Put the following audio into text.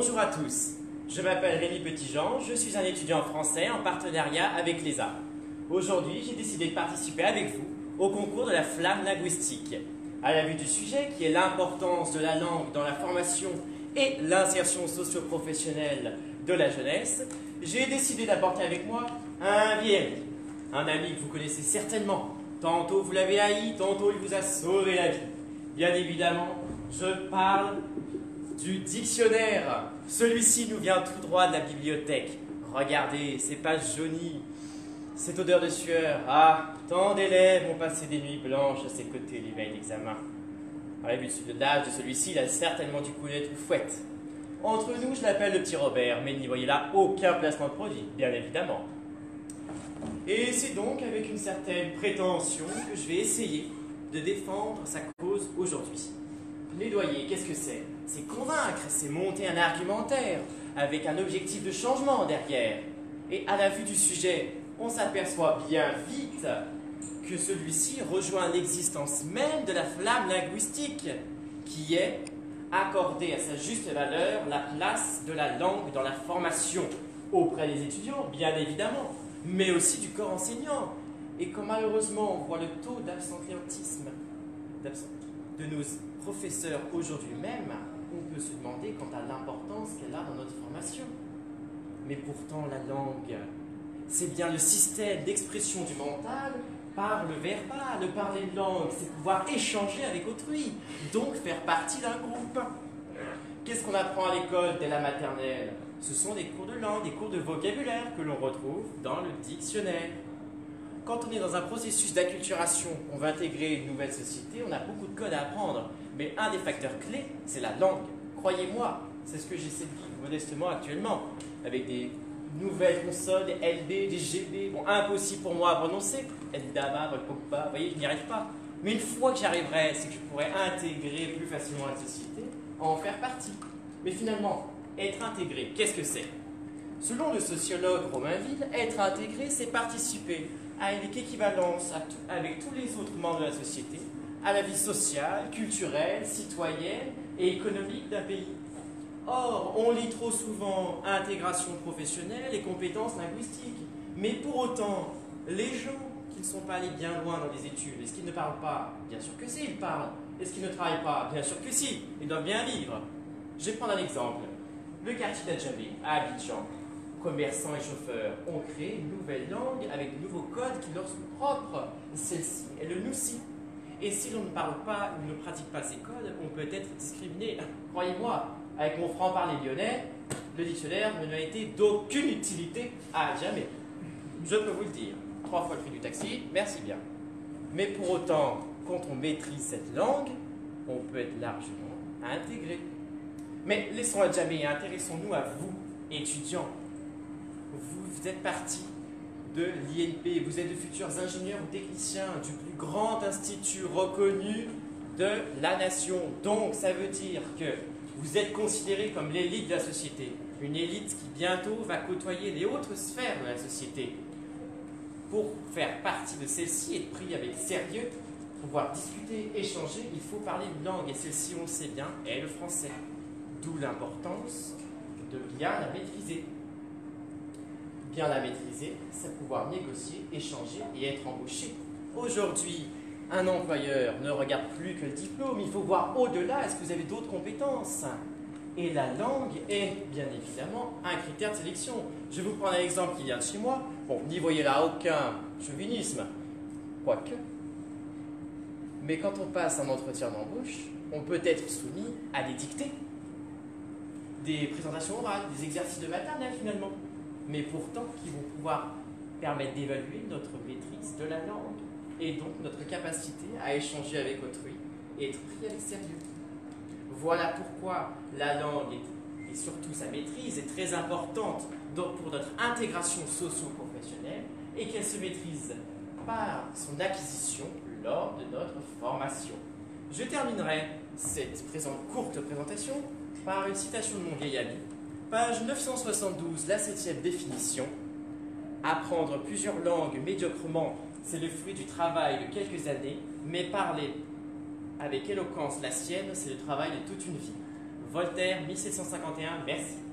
Bonjour à tous, je m'appelle Rémi Petitjean, je suis un étudiant français en partenariat avec l'ESA. Aujourd'hui, j'ai décidé de participer avec vous au concours de la flamme linguistique. À la vue du sujet, qui est l'importance de la langue dans la formation et l'insertion socio-professionnelle de la jeunesse, j'ai décidé d'apporter avec moi un vieil ami. Un ami que vous connaissez certainement. Tantôt vous l'avez haï, tantôt il vous a sauvé la vie. Bien évidemment, je parle du dictionnaire. Celui-ci nous vient tout droit de la bibliothèque. Regardez, ces pages jaunies, cette odeur de sueur. Ah, tant d'élèves ont passé des nuits blanches à ses côtés les veilles d'examen. À la vue de l'âge de celui-ci, il a certainement dû connaître une fouette. Entre nous, je l'appelle le petit Robert, mais n'y voyez là aucun placement de produit, bien évidemment. Et c'est donc avec une certaine prétention que je vais essayer de défendre sa cause aujourd'hui. Plaidoyer, qu'est-ce que c'est? C'est convaincre, c'est monter un argumentaire avec un objectif de changement derrière. Et à la vue du sujet, on s'aperçoit bien vite que celui-ci rejoint l'existence même de la flamme linguistique, qui est accorder à sa juste valeur la place de la langue dans la formation auprès des étudiants, bien évidemment, mais aussi du corps enseignant. Et comme malheureusement on voit le taux d'absentéisme de nos professeurs aujourd'hui même, on peut se demander quant à l'importance qu'elle a dans notre formation. Mais pourtant la langue, c'est bien le système d'expression du mental par le verbal. Parler une langue, c'est pouvoir échanger avec autrui, donc faire partie d'un groupe. Qu'est-ce qu'on apprend à l'école dès la maternelle? Ce sont des cours de langue, des cours de vocabulaire que l'on retrouve dans le dictionnaire. Quand on est dans un processus d'acculturation, on va intégrer une nouvelle société, on a beaucoup de codes à apprendre. Mais un des facteurs clés, c'est la langue. Croyez-moi, c'est ce que j'essaie de vivre modestement actuellement, avec des nouvelles consonnes, des LB, des GB, bon, impossible pour moi à prononcer. Eldama, Volpokpa, vous voyez, je n'y arrive pas. Mais une fois que j'y arriverai, c'est que je pourrai intégrer plus facilement la société, en faire partie. Mais finalement, être intégré, qu'est-ce que c'est? Selon le sociologue Romainville, être intégré, c'est participer à une équivalence avec tous les autres membres de la société, à la vie sociale, culturelle, citoyenne et économique d'un pays. Or, on lit trop souvent intégration professionnelle et compétences linguistiques. Mais pour autant, les gens qui ne sont pas allés bien loin dans les études, est-ce qu'ils ne parlent pas? Bien sûr que si, ils parlent. Est-ce qu'ils ne travaillent pas? Bien sûr que si, ils doivent bien vivre. Je vais prendre un exemple. Le quartier d'Adjamé, à Abidjan, commerçants et chauffeurs ont créé une nouvelle langue avec de nouveaux codes qui leur sont propres. Celle-ci est le Noussi. Et si l'on ne parle pas ou ne pratique pas ces codes, on peut être discriminé. Croyez-moi, avec mon franc-parler lyonnais, le dictionnaire ne m'a été d'aucune utilité à jamais. Je peux vous le dire. 3 fois le prix du taxi, merci bien. Mais pour autant, quand on maîtrise cette langue, on peut être largement intégré. Mais laissons à jamais et intéressons-nous à vous, étudiants. Vous êtes partis de l'INP, vous êtes de futurs ingénieurs ou techniciens du plus grand institut reconnu de la nation. Donc ça veut dire que vous êtes considérés comme l'élite de la société. Une élite qui bientôt va côtoyer les autres sphères de la société. Pour faire partie de celle-ci et être pris avec sérieux, pouvoir discuter, échanger, il faut parler une langue. Et celle-ci, on le sait bien, est le français. D'où l'importance de bien la maîtriser. Bien la maîtriser, c'est pouvoir négocier, échanger et être embauché. Aujourd'hui, un employeur ne regarde plus que le diplôme, il faut voir au-delà, est-ce que vous avez d'autres compétences? Et la langue est, bien évidemment, un critère de sélection. Je vais vous prendre un exemple qui vient de chez moi. Bon, n'y voyez là aucun chauvinisme, quoique. Mais quand on passe un entretien d'embauche, on peut être soumis à des dictées, des présentations orales, des exercices de maternelle finalement, mais pourtant qui vont pouvoir permettre d'évaluer notre maîtrise de la langue et donc notre capacité à échanger avec autrui et être pris avec sérieux. Voilà pourquoi la langue et surtout sa maîtrise est très importante pour notre intégration socio-professionnelle et qu'elle se maîtrise par son acquisition lors de notre formation. Je terminerai cette courte présentation par une citation de mon vieil ami, page 972, la 7e définition. Apprendre plusieurs langues médiocrement, c'est le fruit du travail de quelques années, mais parler avec éloquence la sienne, c'est le travail de toute une vie. Voltaire, 1751. Merci.